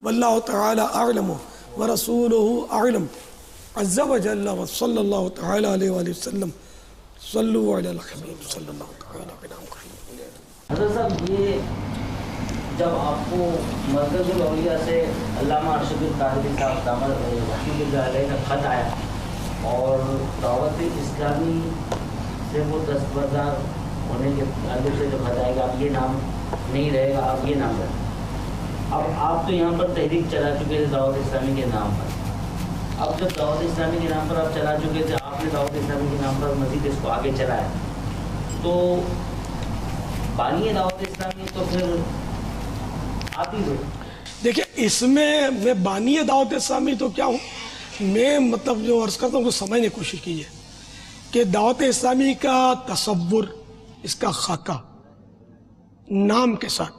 واللہ تعالی اعلم ورسولہ اعلم عز وجل وصلی اللہ تعالی علیہ وآلہ وسلم صلو علی الحبیب صلی اللہ تعالی علیہ وسلم۔ حضرت صاحب یہ جب آپ کو مرکز الاولیاء سے علامہ ارشد القادری صاحب دامت رحمۃ اللہ علیہ کا خط آیا اور دعوت اسلامی سے وہ دستبردار ہونے کے تعلق سے جو خط آئے گا اب یہ نام نہیں رہے گا، اب یہ نام رہے گا۔ اب آپ تو یہاں پر تحریک چلا چکے تھے دعوت اسلامی کے نام پر، اب جب دعوت اسلامی کے نام پر آپ چلا چکے تھے، آپ نے دعوت اسلامی کے نام پر مزید اس کو آگے چلایا، تو بانی دعوت اسلامی تو پھر آپ ہی ہوئے۔ دیکھیں اس میں بانی دعوت اسلامی تو کیا ہوں میں، مطلب جو عرض کرتا ہوں کو سمجھنے کی کوشش کیجیے کہ دعوت اسلامی کا تصور، اس کا خاکہ نام کے ساتھ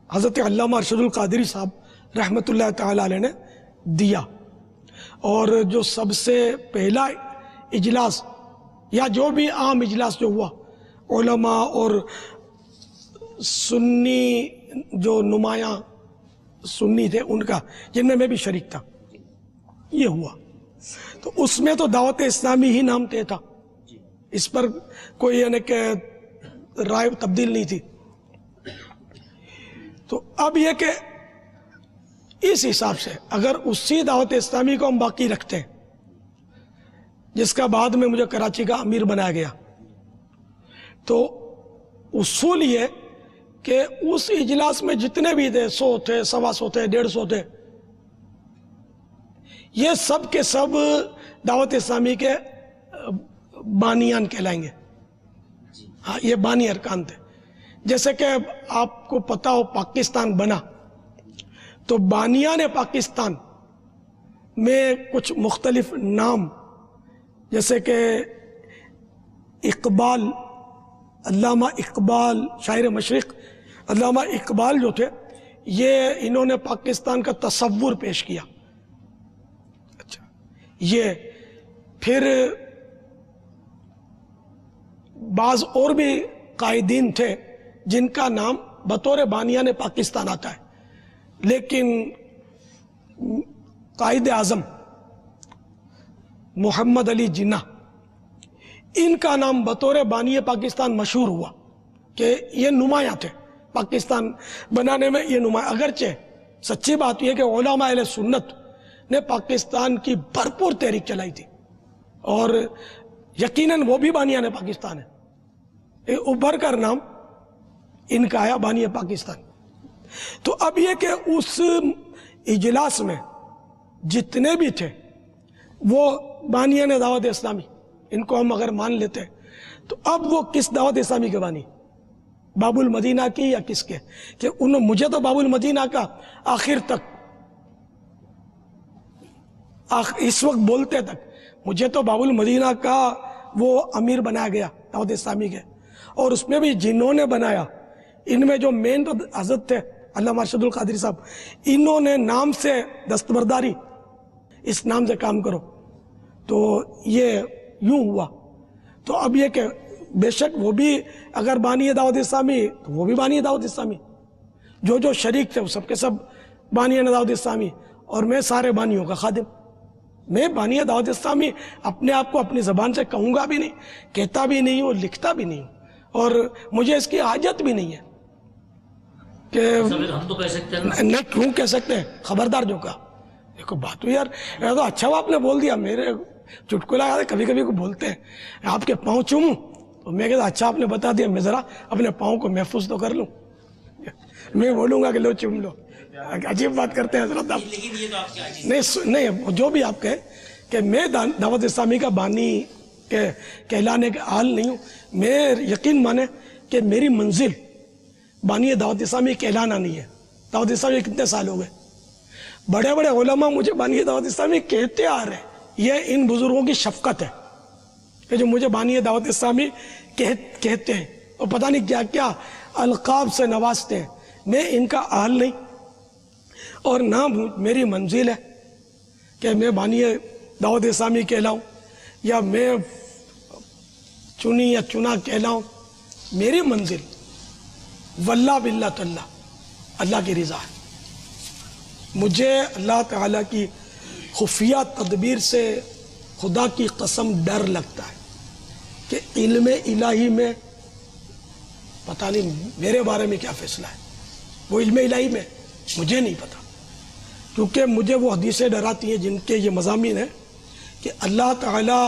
حضرت علامہ ارشد القادری صاحب رحمۃ اللہ تعالی علیہ نے دیا، اور جو سب سے پہلا اجلاس یا جو بھی عام اجلاس جو ہوا علماء اور سنی جو نمایاں سنی تھے ان کا، جن میں بھی شریک تھا، یہ ہوا، تو اس میں تو دعوت اسلامی ہی نام طے تھا، اس پر کوئی یعنی کہ رائے تبدیل نہیں تھی۔ تو اب یہ کہ اس حساب سے اگر اسی دعوت اسلامی کو ہم باقی رکھتے ہیں، جس کا بعد میں مجھے کراچی کا امیر بنایا گیا، تو اصول یہ کہ اس اجلاس میں جتنے بھی تھے، 100 تھے، 125 تھے، 150 تھے، یہ سب کے سب دعوت اسلامی کے بانیان کہلائیں گے۔ ہاں یہ بانی ارکان تھے۔ جیسے کہ آپ کو پتا ہو پاکستان بنا تو بانیان پاکستان میں کچھ مختلف نام، جیسے کہ اقبال، علامہ اقبال شاعر مشرق، علامہ اقبال جو تھے یہ انہوں نے پاکستان کا تصور پیش کیا۔ اچھا، یہ پھر بعض اور بھی قائدین تھے جن کا نام بطور بانیان پاکستان آتا ہے، لیکن قائد اعظم محمد علی جناح ان کا نام بطور بانی پاکستان مشہور ہوا کہ یہ نمایاں تھے پاکستان بنانے میں، یہ نمایاں۔ اگرچہ سچی بات یہ کہ علماء اہل سنت نے پاکستان کی بھرپور تحریک چلائی تھی، اور یقیناً وہ بھی بانیان پاکستان ہے، ابھر کر نام ان کا آیا بانی پاکستان۔ تو اب یہ کہ اس اجلاس میں جتنے بھی تھے وہ بانیان دعوت اسلامی، ان کو ہم اگر مان لیتے ہیں تو اب وہ کس دعوت اسلامی کے بانی، باب المدینہ کی یا کس کے؟ کہ مجھے تو باب المدینہ کا آخر تک اس وقت بولتے تک مجھے تو باب المدینہ کا وہ امیر بنایا گیا دعوت اسلامی کے، اور اس میں بھی جنہوں نے بنایا ان میں جو مین تو حضرت تھے علامہ ارشد القادری صاحب، انہوں نے نام سے دستبرداری، اس نام سے کام کرو، تو یہ یوں ہوا۔ تو اب یہ کہ بے شک وہ بھی اگر بانی دعوت اسلامی تو وہ بھی بانی دعوت اسلامی، جو شریک تھے وہ سب کے سب بانی دعوت اسلامی، اور میں سارے بانیوں کا خادم۔ میں بانی دعوت اسلامی اپنے آپ کو اپنی زبان سے کہوں گا بھی نہیں، کہتا بھی نہیں ہوں، لکھتا بھی نہیں ہوں، اور مجھے اس کی حاجت بھی نہیں ہے کہ ہم تو کہہ سکتے ہیں نہ کیوں کہہ سکتے ہیں، خبردار جو کہا۔ دیکھو بات ہوئی یار، تو اچھا وہ آپ نے بول دیا، میرے چٹکلا یاد ہے کبھی کبھی کو بولتے ہیں آپ کے پاؤں چوموں، تو میں کہتا اچھا آپ نے بتا دیا، میں ذرا اپنے پاؤں کو محفوظ تو کر لوں، میں بولوں گا کہ لو چوم لو، عجیب بات کرتے ہیں حضرت آپ۔ نہیں جو بھی آپ کہیں کہ میں دعوت اسلامی کا بانی کہلانے کا حال نہیں ہوں، میں یقین مانے کہ میری منزل بانی دعوت اسلامی کہلانا نہیں ہے۔ دعوت اسلامی کتنے سال ہو گئے، بڑے بڑے علماء مجھے بانی دعوت اسلامی کہتے آ رہے ہیں، یہ ان بزرگوں کی شفقت ہے کہ جو مجھے بانی دعوت اسلامی کہتے ہیں، اور پتہ نہیں کیا کیا القاب سے نوازتے ہیں۔ میں ان کا اہل نہیں، اور نہ میری منزل ہے کہ میں بانی دعوت اسلامی کہلاؤں یا میں چنی یا چنا کہلاؤں۔ میری منزل واللہ باللہ تاللہ اللہ کی رضا ہے۔ مجھے اللہ تعالیٰ کی خفیہ تدبیر سے خدا کی قسم ڈر لگتا ہے کہ علم الہی میں پتہ نہیں میرے بارے میں کیا فیصلہ ہے، وہ علم الہی میں مجھے نہیں پتا، کیونکہ مجھے وہ حدیثیں ڈراتی ہیں جن کے یہ مضامین ہیں کہ اللہ تعالیٰ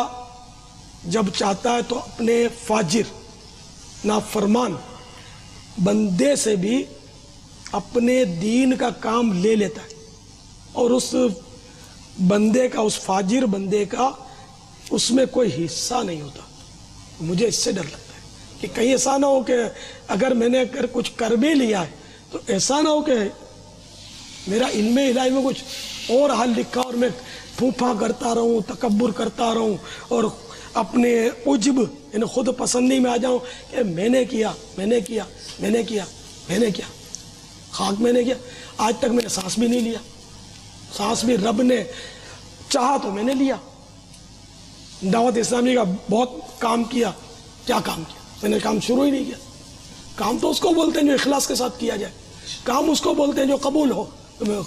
جب چاہتا ہے تو اپنے فاجر نافرمان بندے سے بھی اپنے دین کا کام لے لیتا ہے، اور اس بندے کا، اس فاجر بندے کا اس میں کوئی حصہ نہیں ہوتا۔ مجھے اس سے ڈر لگتا ہے کہ کہیں ایسا نہ ہو کہ اگر میں نے اگر کچھ کر بھی لیا ہے تو ایسا نہ ہو کہ میرا علم الہی میں کچھ اور حل لکھا اور میں پھوپھا کرتا رہوں، تکبر کرتا رہوں اور اپنے عجب یعنی خود پسندی میں آ جاؤں کہ میں نے کیا، میں نے کیا، میں نے کیا، میں نے کیا، خاک میں نے کیا۔ آج تک میں نے سانس بھی نہیں لیا، سانس بھی رب نے چاہا تو میں نے لیا۔ دعوت اسلامی کا بہت کام کیا، کیا کام کیا؟ میں نے کام شروع ہی نہیں کیا۔ کام تو اس کو بولتے ہیں جو اخلاص کے ساتھ کیا جائے، کام اس کو بولتے ہیں جو قبول ہو۔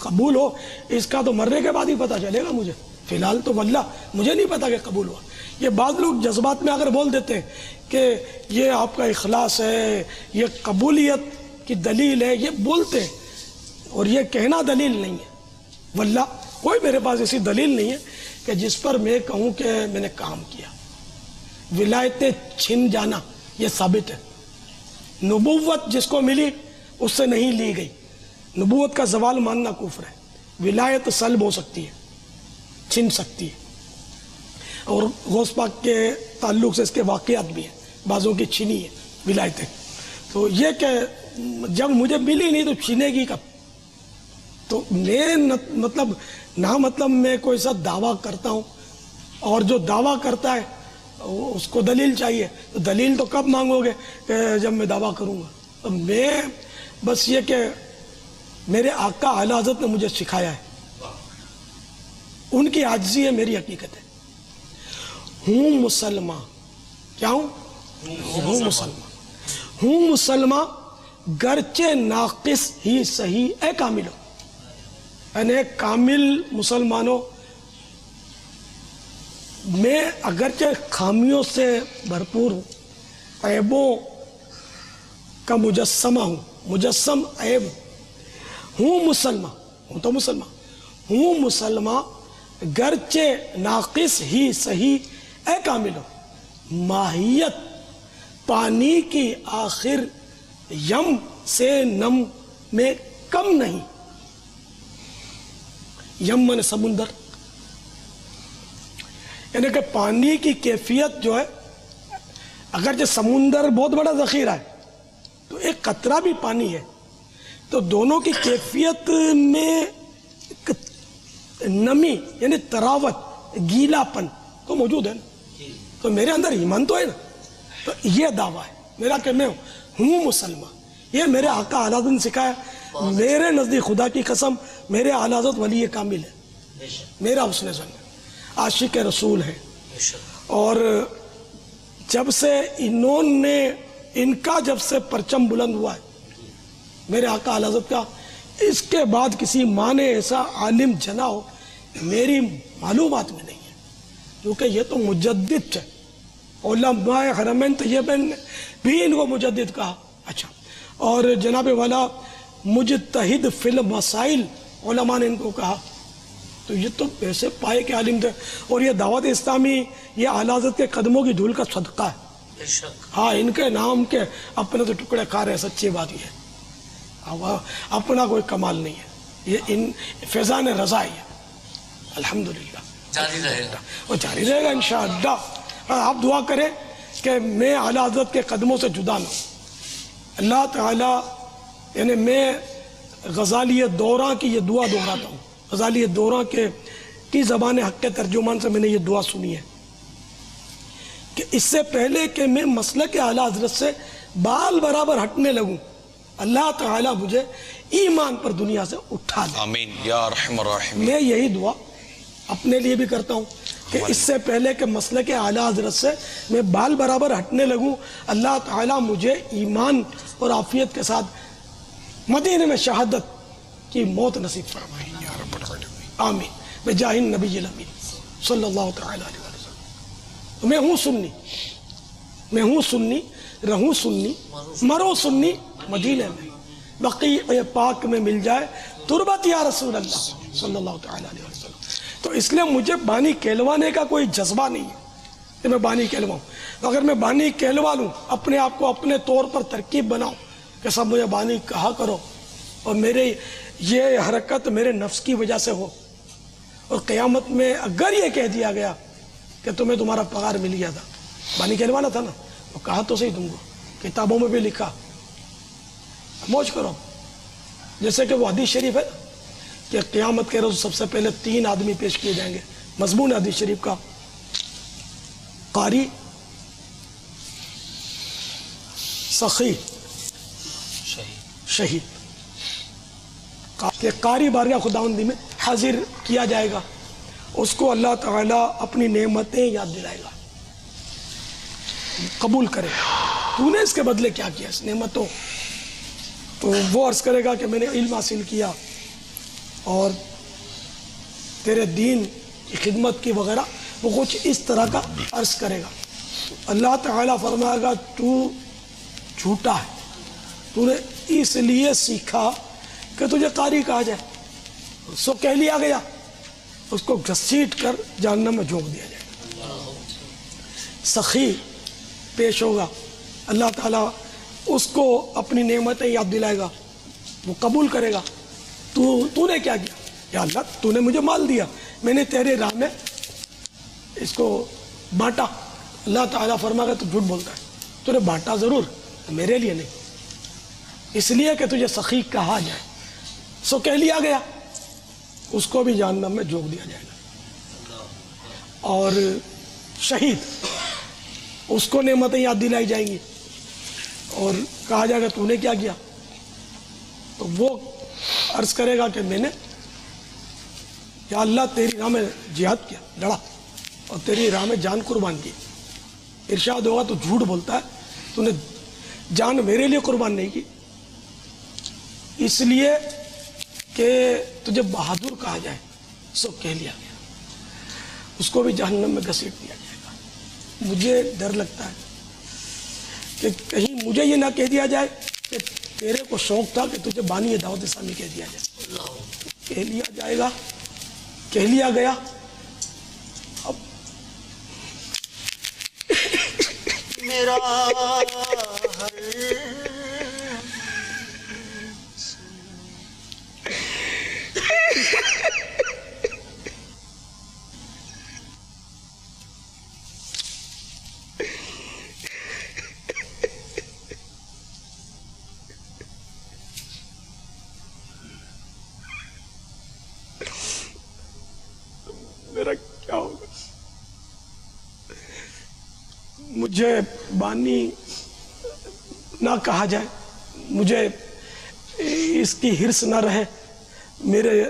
قبول ہو اس کا تو مرنے کے بعد ہی پتہ چلے گا مجھے، فی الحال تو واللہ مجھے نہیں پتا کہ قبول ہوا۔ یہ بعض لوگ جذبات میں اگر بول دیتے ہیں کہ یہ آپ کا اخلاص ہے، یہ قبولیت کی دلیل ہے، یہ بولتے ہیں اور یہ کہنا دلیل نہیں ہے۔ واللہ کوئی میرے پاس ایسی دلیل نہیں ہے کہ جس پر میں کہوں کہ میں نے کام کیا۔ ولایتیں چھن جانا یہ ثابت ہے، نبوت جس کو ملی اس سے نہیں لی گئی، نبوت کا زوال ماننا کفر ہے۔ ولایت سلب ہو سکتی ہے، چھن سکتی ہے، اور غوث پاک کے تعلق سے اس کے واقعات بھی ہیں، بعضوں کی چھنی ہے ولایتیں۔ تو یہ کہ جب مجھے ملی نہیں تو چھینے گی کب؟ تو میں مطلب میں کوئی سا دعویٰ کرتا ہوں، اور جو دعویٰ کرتا ہے اس کو دلیل چاہیے، تو دلیل تو کب مانگو گے کہ جب میں دعویٰ کروں گا؟ تو میں بس یہ کہ میرے آقا اعلی حضرت نے مجھے سکھایا ہے، ان کی عاجزی ہے میری حقیقت ہے۔ ہوں مسلمان، کیا ہوں؟ ہوں مسلمان، ہوں مسلمان گرچہ ناقص ہی صحیح اے کاملو، یعنی کامل مسلمانوں میں اگرچہ خامیوں سے بھرپور ہوں، عیبوں کا مجسمہ ہوں، مجسم عیب ہوں، مسلمان ہوں تو مسلمان ہوں، مسلمان گرچہ ناقص ہی صحیح اے کاملو، ماہیت پانی کی آخر یم سے نم میں کم نہیں۔ یم من سمندر، یعنی کہ پانی کی کیفیت جو ہے، اگرچہ سمندر بہت بڑا ذخیرہ ہے تو ایک قطرہ بھی پانی ہے، تو دونوں کی کیفیت میں نمی یعنی تراوت، گیلا پن تو موجود ہے نا۔ تو میرے اندر ایمان تو ہے نا، تو یہ دعویٰ ہے میرا کہ میں ہوں مسلمان۔ یہ میرے آقا اعلی حضرت نے سکھایا، میرے نزدیک خدا کی قسم میرے اعلی حضرت ولی کامل ہے، میرا حسن ظن ہے، عاشق رسول ہے، اور جب سے ان کا جب سے پرچم بلند ہوا ہے میرے آقا اعلی حضرت کا، اس کے بعد کسی ماں نے ایسا عالم جنا ہو میری معلومات میں نہیں ہے، کیونکہ یہ تو مجدد ہے۔ علماء حرمین طیبین نے بھی ان کو مجدد کہا، اچھا، اور جناب والا مجتہد فی المسائل علماء نے ان کو کہا، تو یہ تو ایسے پائے کے عالم تھے، اور یہ دعوت اسلامی یہ اعلی حضرت کے قدموں کی دھول کا صدقہ ہے۔ ہاں، ان کے نام کے اپنے تو ٹکڑے کھا رہے ہیں، سچی بات یہ ہے، اپنا کوئی کمال نہیں ہے، یہ ان فیضان رضا ہے، الحمدللہ جاری رہے گا، وہ جاری رہے گا انشاءاللہ۔ آپ دعا کریں کہ میں اعلی حضرت کے قدموں سے جدا نہ ہوں، اللہ تعالیٰ، یعنی میں غزالی دوراں کی یہ دعا دہراتا ہوں، غزالی دوراں کی زبان حق کے ترجمان سے میں نے یہ دعا سنی ہے کہ اس سے پہلے کہ میں مسلک اعلی حضرت سے بال برابر ہٹنے لگوں، اللہ تعالیٰ مجھے ایمان پر دنیا سے اٹھا دے، آمین یا ارحم الراحمین۔ میں یہی دعا اپنے لیے بھی کرتا ہوں کہ اس سے پہلے کہ مسلک اعلی حضرت سے میں بال برابر ہٹنے لگوں، اللہ تعالیٰ مجھے ایمان اور عافیت کے ساتھ مدینے میں شہادت کی موت نصیب فرمائے۔ آمین بجاہ النبی الامین صلی اللہ تعالی علیہ وسلم. میں ہوں سنی رہوں سنی مروں سنی مدینے میں بقیع پاک میں مل جائے تربت یا رسول اللہ صلی اللہ تعالی علیہ وسلم. تو اس لیے مجھے بانی کہلوانے کا کوئی جذبہ نہیں ہے کہ میں بانی کہلواؤں. اگر میں بانی کہلوا لوں، اپنے آپ کو اپنے طور پر ترکیب بناؤں کہ سب مجھے بانی کہا کرو، اور میرے یہ حرکت میرے نفس کی وجہ سے ہو، اور قیامت میں اگر یہ کہہ دیا گیا کہ تمہیں تمہارا پگار مل گیا تھا، بانی کہلوانا تھا نا، تو کہا تو صحیح تم کو، کتابوں میں بھی لکھا، موج کرو. جیسے کہ وہ حدیث شریف ہے کہ قیامت کے روز سب سے پہلے 3 آدمی پیش کیے جائیں گے. مضمون حدیث شریف کا قاری، سخی، شہید. کہ قاری بارگاہ خداوندی میں حاضر کیا جائے گا، اس کو اللہ تعالیٰ اپنی نعمتیں یاد دلائے گا، قبول کرے گا. تو نے اس کے بدلے کیا کیا اس نعمتوں؟ تو وہ عرض کرے گا کہ میں نے علم حاصل کیا اور تیرے دین کی خدمت کی وغیرہ، وہ کچھ اس طرح کا عرض کرے گا. اللہ تعالیٰ فرمائے گا تو جھوٹا ہے، تو نے اس لیے سیکھا کہ تجھے قاری کہا جائے. سو کہہ لیا گیا، اس کو گھسیٹ کر جہنم میں جھونک دیا جائے. سخی پیش ہوگا، اللہ تعالیٰ اس کو اپنی نعمتیں یاد دلائے گا، وہ قبول کرے گا. تو نے کیا کیا؟ یا اللہ تو نے مجھے مال دیا، میں نے تیرے راہ میں اس کو بانٹا. اللہ تعالیٰ فرمائے گا تو جھوٹ بولتا ہے، تو نے بانٹا ضرور، میرے لیے نہیں، اس لیے کہ تجھے سخی کہا جائے. سو کہہ لیا گیا، اس کو بھی جہنم میں جھونک دیا جائے گا. اور شہید، اس کو نعمتیں یاد دلائی جائیں گی اور کہا جائے گا تو نے کیا کیا؟ تو وہ عرض کرے گا کہ میں نے یا اللہ تیری راہ میں جہاد کیا، لڑا اور تیری راہ میں جان قربان کی. ارشاد ہوگا تو جھوٹ بولتا ہے، تو نے جان میرے لیے قربان نہیں کی، اس لیے کہ تجھے بہادر کہا جائے. سو کہہ لیا گیا، اس کو بھی جہنم میں گھسیٹ دیا جائے گا. مجھے ڈر لگتا ہے کہ کہیں مجھے یہ نہ کہہ دیا جائے کہ تیرے کو شوق تھا کہ تجھے بانی دعوت اسلامی کہہ دیا جائے. کہہ لیا جائے گا، کہہ لیا گیا. اب میرا میرا کیا ہوگا؟ مجھے بانی نہ کہا جائے، مجھے اس کی حرص نہ رہے،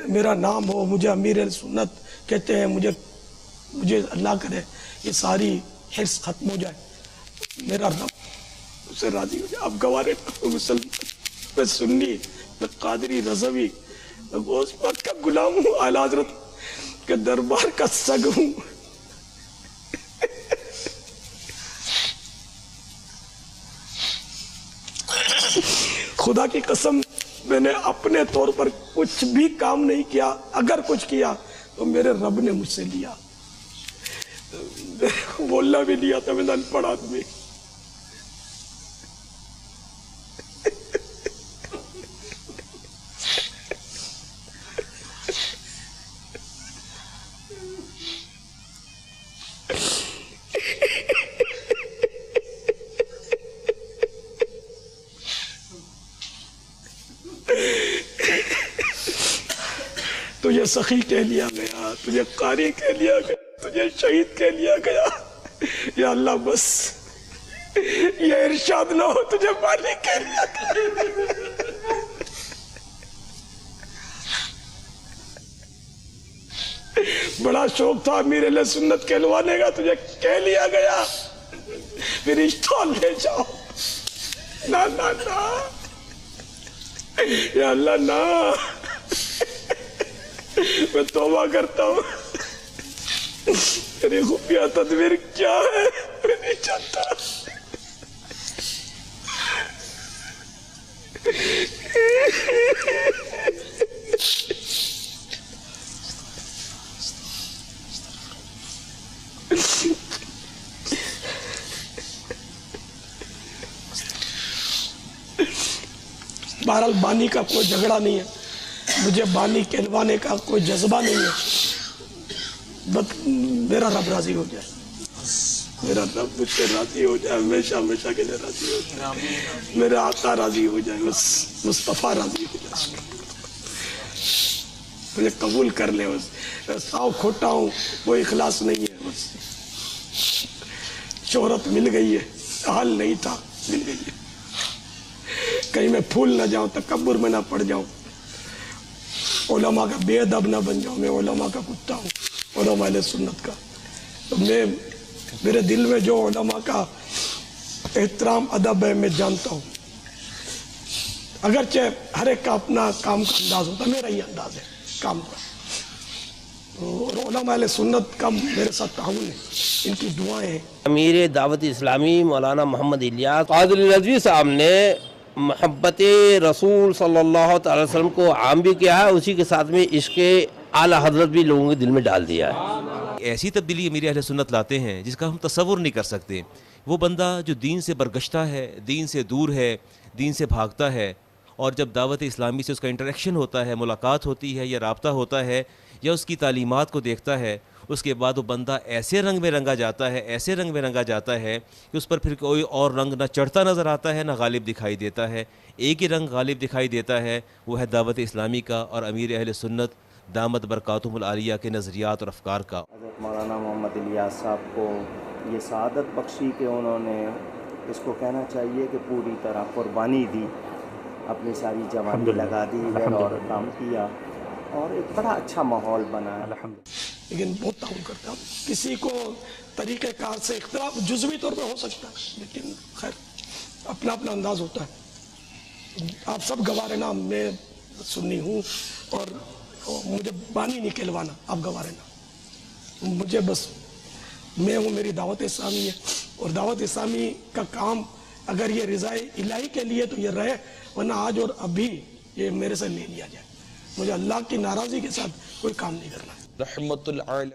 میرا نام ہو، مجھے امیر سنت کہتے ہیں، مجھے اللہ کرے یہ ساری حرص ختم ہو جائے، میرا رب اسے راضی ہو جائے. اب گوارے مسلمان، میں سنی، میں قادری، رضوی، میں غوث پاک کا غلام ہوں، اعلیٰ حضرت کے دربار کا سگ ہوں. خدا کی قسم میں نے اپنے طور پر کچھ بھی کام نہیں کیا، اگر کچھ کیا تو میرے رب نے مجھ سے لیا. بولنا بھی لیا تھا، میں ان پڑھ آدمی. تجھے سخی کہہ لیا گیا، تجھے قاری کہہ لیا گیا، تجھے شہید کہہ لیا گیا. یا اللہ بس یہ ارشاد نہ ہو تجھے بانی کہہ لیا گیا. بڑا شوق تھا امیر اہل سنت کہلوانے کا، تجھے کہہ لیا گیا، پھر رشتہ لے جاؤ. نا نا نا، یا اللہ نا. میں توبہ کرتا ہوں، میری خفیہ تدبیر کیا ہے میں نہیں جانتا۔ بہرحال بانی کا کوئی جھگڑا نہیں ہے، مجھے بانی کہلوانے کا کوئی جذبہ نہیں ہے، بس میرا رب راضی ہو جائے، میرا رب مجھ سے راضی ہو جائے، ہمیشہ ہمیشہ کے لیے راضی ہو جائے، میرا آقا راضی ہو جائے، بس مصطفیٰ راضی ہو جائے، مجھے قبول کر لے، بس ساؤ کھوٹا ہوں، کوئی اخلاص نہیں ہے، بس شہرت مل گئی ہے، حال نہیں تھا، مل گئی ہے، کہیں میں پھول نہ جاؤں، تکبر میں نہ پڑ جاؤں، علماء کا بے ادب نہ بن جاؤں، میں علماء کا کتا ہوں، علماء اہل سنت کا، تو میرے دل میں جو علماء کا احترام ادب ہے میں جانتا ہوں، اگرچہ ہر ایک کا اپنا کام کا انداز ہوتا ہے، میرا یہ انداز ہے کام کا، اور علماء اہل سنت کا میرے ساتھ تعاون ہے، ان کی دعائیں ہیں۔ امیر دعوت اسلامی مولانا محمد الیاس قادری رضوی صاحب نے محبت رسول صلی اللہ تعالی وسلم کو عام بھی کیا ہے، اسی کے ساتھ میں عشق اعلیٰ حضرت بھی لوگوں کے دل میں ڈال دیا ہے۔ ایسی تبدیلی امیر اہل سنت لاتے ہیں جس کا ہم تصور نہیں کر سکتے۔ وہ بندہ جو دین سے برگشتہ ہے، دین سے دور ہے، دین سے بھاگتا ہے، اور جب دعوت اسلامی سے اس کا انٹریکشن ہوتا ہے، ملاقات ہوتی ہے یا رابطہ ہوتا ہے یا اس کی تعلیمات کو دیکھتا ہے، اس کے بعد وہ بندہ ایسے رنگ میں رنگا جاتا ہے، ایسے رنگ میں رنگا جاتا ہے کہ اس پر پھر کوئی اور رنگ نہ چڑھتا نظر آتا ہے نہ غالب دکھائی دیتا ہے۔ ایک ہی رنگ غالب دکھائی دیتا ہے، وہ ہے دعوت اسلامی کا اور امیر اہل سنت دامت برکاتہم العالیہ کے نظریات اور افکار کا۔ حضرت مولانا محمد الیاس صاحب کو یہ سعادت بخشی کہ انہوں نے، اس کو کہنا چاہیے کہ پوری طرح قربانی دی، اپنی ساری جوانی لگا دی اور کام کیا، اور ایک بڑا اچھا ماحول بنا۔ لیکن بہت تعاون کرتا ہوں، کسی کو طریقہ کار سے اختلاف جزوی طور پہ ہو سکتا ہے، لیکن خیر اپنا اپنا انداز ہوتا ہے۔ آپ سب گوارے نا، میں سنی ہوں اور مجھے بانی نہیں کہلوانا، آپ گوارے نا، مجھے بس میں ہوں، میری دعوت اسلامی ہے، اور دعوت اسلامی کا کام اگر یہ رضا الہی کے لیے تو یہ رہے، ورنہ آج اور ابھی یہ میرے سے لے لیا جائے، مجھے اللہ کی ناراضی کے ساتھ کوئی کام نہیں کرنا ہے۔ رحمت العالمین